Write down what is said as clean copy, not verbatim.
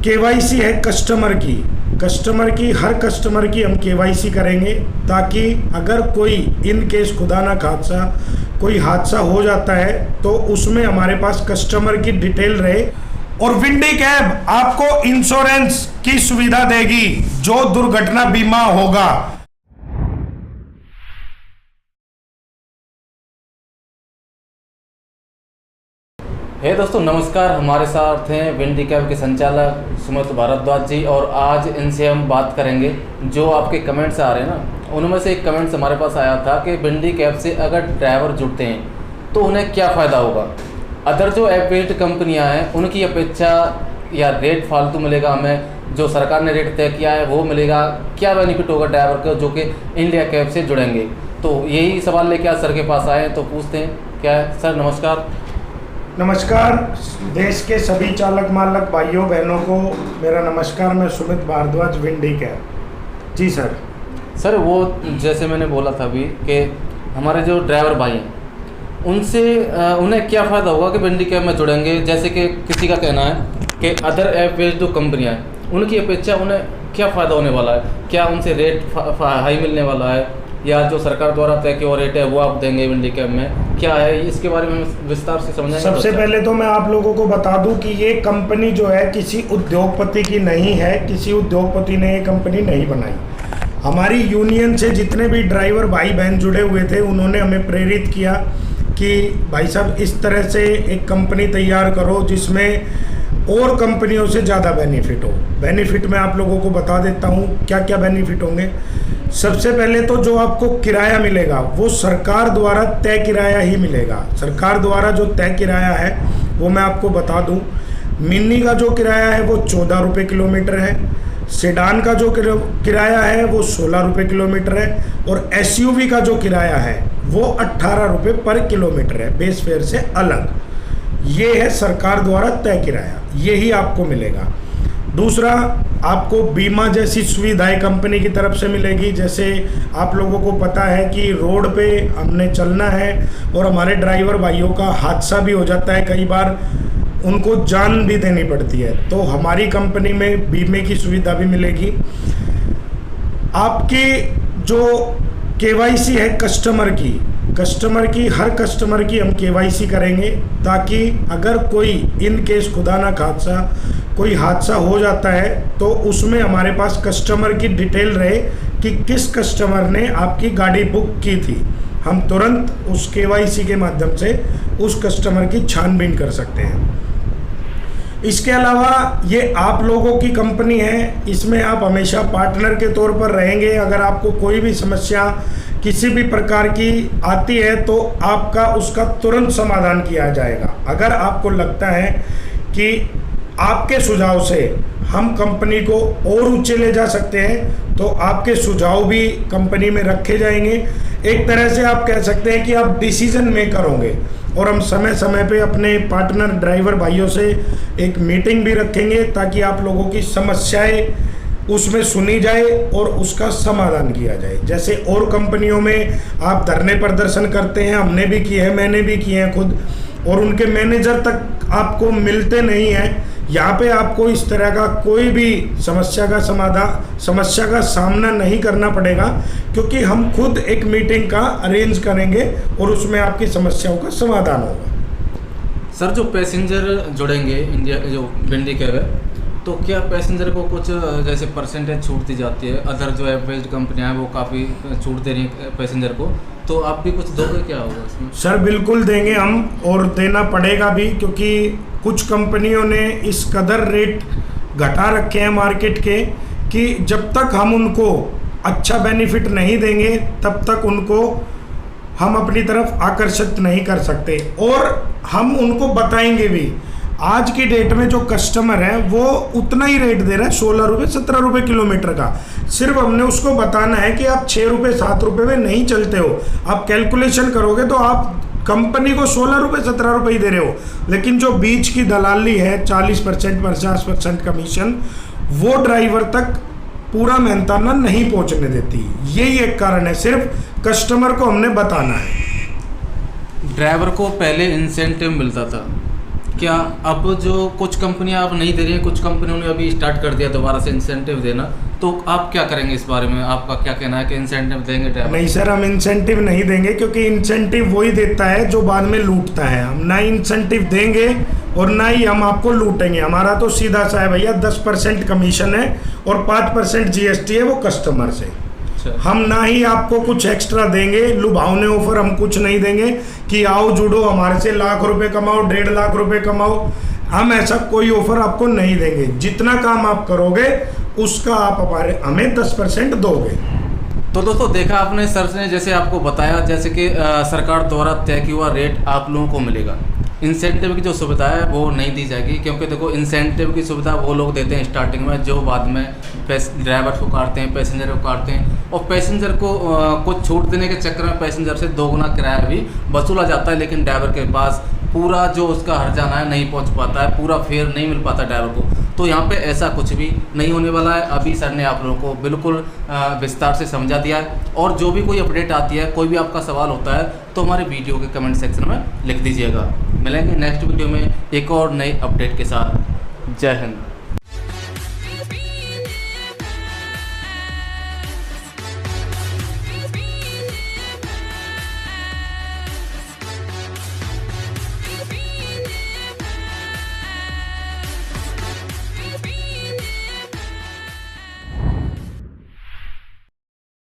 KYC है customer की हर customer की हम केवाईसी करेंगे, ताकि अगर कोई इन केस खुदा ना खासा कोई हादसा हो जाता है तो उसमें हमारे पास कस्टमर की डिटेल रहे। और विंडी कैब आपको इंश्योरेंस की सुविधा देगी जो दुर्घटना बीमा होगा। हे दोस्तों नमस्कार, हमारे साथ हैं विंडी कैब के संचालक सुमित भारद्वाज जी, और आज इनसे हम बात करेंगे जो आपके कमेंट्स आ रहे हैं ना, उनमें से एक कमेंट्स हमारे पास आया था कि विंडी कैब से अगर ड्राइवर जुड़ते हैं तो उन्हें क्या फ़ायदा होगा। अदर जो ऐप बेस्ड कंपनियां हैं उनकी अपेक्षा या रेट फालतू मिलेगा, हमें जो सरकार ने रेट तय किया है वो मिलेगा, क्या बेनिफिट होगा ड्राइवर का जो कि इंडिया कैब से जुड़ेंगे। तो यही सवाल लेके आज सर के पास आए हैं, तो पूछते हैं क्या है। सर नमस्कार। नमस्कार, देश के सभी चालक मालक भाइयों बहनों को मेरा नमस्कार। मैं सुमित भारद्वाज, विंडी कैब। जी सर वो जैसे मैंने बोला था अभी कि हमारे जो ड्राइवर भाई हैं उनसे उन्हें क्या फ़ायदा होगा कि विंडी कैब में जुड़ेंगे। जैसे कि किसी का कहना है कि अदर ऐप बेस्ड जो कंपनियां हैं उनकी अपेक्षा उन्हें क्या फ़ायदा होने वाला है, क्या उनसे रेट हाई मिलने वाला है, या जो सरकार द्वारा तय किया रेट है वो आप देंगे विंडी कैब में, क्या है इसके बारे में विस्तार से समझाएंगे। सबसे पहले तो मैं आप लोगों को बता दूं कि ये कंपनी जो है किसी उद्योगपति की नहीं है, किसी उद्योगपति ने ये कंपनी नहीं बनाई। हमारी यूनियन से जितने भी ड्राइवर भाई बहन जुड़े हुए थे उन्होंने हमें प्रेरित किया कि भाई साहब इस तरह से एक कंपनी तैयार करो जिसमें और कंपनियों से ज़्यादा बेनिफिट हो। बेनिफिट मैं आप लोगों को बता देता हूँ क्या क्या बेनिफिट होंगे। सबसे पहले तो जो आपको किराया मिलेगा वो सरकार द्वारा तय किराया ही मिलेगा। सरकार द्वारा जो तय किराया है वो मैं आपको बता दूं, मिनी का जो किराया है वो 14 रुपये किलोमीटर है, सेडान का जो किराया है वो 16 रुपये किलोमीटर है, और एसयूवी का जो किराया है वो 18 रुपये पर किलोमीटर है, बेस फेयर से अलग। ये है सरकार द्वारा तय किराया, यही आपको मिलेगा। दूसरा, आपको बीमा जैसी सुविधाएं कंपनी की तरफ से मिलेगी। जैसे आप लोगों को पता है कि रोड पे हमने चलना है और हमारे ड्राइवर भाइयों का हादसा भी हो जाता है, कई बार उनको जान भी देनी पड़ती है, तो हमारी कंपनी में बीमे की सुविधा भी मिलेगी। आपकी जो केवाईसी है कस्टमर की हर कस्टमर की हम केवाईसी करेंगे, ताकि अगर कोई इन केस खुदा ना खासा कोई हादसा हो जाता है तो उसमें हमारे पास कस्टमर की डिटेल रहे कि किस कस्टमर ने आपकी गाड़ी बुक की थी। हम तुरंत उस केवाईसी के माध्यम से उस कस्टमर की छानबीन कर सकते हैं। इसके अलावा ये आप लोगों की कंपनी है, इसमें आप हमेशा पार्टनर के तौर पर रहेंगे। अगर आपको कोई भी समस्या किसी भी प्रकार की आती है तो आपका उसका तुरंत समाधान किया जाएगा। अगर आपको लगता है कि आपके सुझाव से हम कंपनी को और ऊंचे ले जा सकते हैं तो आपके सुझाव भी कंपनी में रखे जाएंगे। एक तरह से आप कह सकते हैं कि आप डिसीजन मेकर होंगे, और हम समय समय पे अपने पार्टनर ड्राइवर भाइयों से एक मीटिंग भी रखेंगे ताकि आप लोगों की समस्याएं उसमें सुनी जाए और उसका समाधान किया जाए। जैसे और कंपनियों में आप धरने प्रदर्शन करते हैं, हमने भी किए हैं, मैंने भी किए हैं खुद, और उनके मैनेजर तक आपको मिलते नहीं हैं। यहाँ पे आपको इस तरह का कोई भी समस्या का सामना नहीं करना पड़ेगा, क्योंकि हम खुद एक मीटिंग का अरेंज करेंगे और उसमें आपकी समस्याओं का समाधान होगा। सर जो पैसेंजर जुड़ेंगे इंडिया जो विंडी कैब है, तो क्या पैसेंजर को कुछ जैसे परसेंटेज छूट दी जाती है, अदर जो ऐप बेस्ड कंपनियां हैं वो काफ़ी छूट दे रही हैं पैसेंजर को, तो आप भी कुछ दोगे, क्या होगा इसमें? सर बिल्कुल देंगे हम, और देना पड़ेगा भी, क्योंकि कुछ कंपनियों ने इस कदर रेट घटा रखे हैं मार्केट के कि जब तक हम उनको अच्छा बेनिफिट नहीं देंगे तब तक उनको हम अपनी तरफ आकर्षित नहीं कर सकते, और हम उनको बताएंगे भी। आज की डेट में जो कस्टमर है वो उतना ही रेट दे रहा है, 16 रुपये 17 रुपये किलोमीटर का। सिर्फ हमने उसको बताना है कि आप 6 रुपये 7 रुपये में नहीं चलते हो। आप कैलकुलेशन करोगे तो आप कंपनी को 16 रुपये 17 रुपये ही दे रहे हो, लेकिन जो बीच की दलाली है 40% 50% कमीशन, वो ड्राइवर तक पूरा मेहनताना नहीं पहुंचने देती। यही एक कारण है, सिर्फ कस्टमर को हमने बताना है। ड्राइवर को पहले इंसेंटिव मिलता था क्या अब जो कुछ कंपनियां अब नहीं दे रही हैं, कुछ कंपनियों ने अभी स्टार्ट कर दिया दोबारा से इंसेंटिव देना, तो आप क्या करेंगे इस बारे में? आपका क्या कहना है कि इंसेंटिव देंगे ड्राइवर? नहीं सर, हम इंसेंटिव नहीं देंगे, क्योंकि इंसेंटिव वही देता है जो बाद में लूटता है। हम ना इंसेंटिव देंगे और ना ही हम आपको लूटेंगे। हमारा तो सीधा सा है भैया, 10% कमीशन है और 5% GST है, वो कस्टमर से। हम ना ही आपको कुछ एक्स्ट्रा देंगे, लुभावने ऑफर हम कुछ नहीं देंगे कि आओ जुड़ो हमारे से, लाख रुपए कमाओ, 1.5 लाख रुपए कमाओ। हम ऐसा कोई ऑफर आपको नहीं देंगे। जितना काम आप करोगे उसका आप हमें 10% दोगे। तो दोस्तों देखा आपने, सर ने जैसे आपको बताया, जैसे कि सरकार द्वारा तय किया हुआ रेट आप लोगों को मिलेगा। इंसेंटिव की जो सुविधा है वो नहीं दी जाएगी, क्योंकि देखो इंसेंटिव की सुविधा वो लोग देते हैं स्टार्टिंग में, जो बाद में ड्राइवर को काटते हैं, पैसेंजर को काटते हैं, और पैसेंजर को कुछ छूट देने के चक्कर में पैसेंजर से 2 गुना किराया भी वसूला जाता है, लेकिन ड्राइवर के पास पूरा जो उसका हर्जाना है नहीं पहुंच पाता है, पूरा फेयर नहीं मिल पाता ड्राइवर को। तो यहाँ पे ऐसा कुछ भी नहीं होने वाला है। अभी सर ने आप लोगों को बिल्कुल विस्तार से समझा दिया है। और जो भी कोई अपडेट आती है, कोई भी आपका सवाल होता है, तो हमारे वीडियो के कमेंट सेक्शन में लिख दीजिएगा। मिलेंगे नेक्स्ट वीडियो में एक और नई अपडेट के साथ। जय हिंद।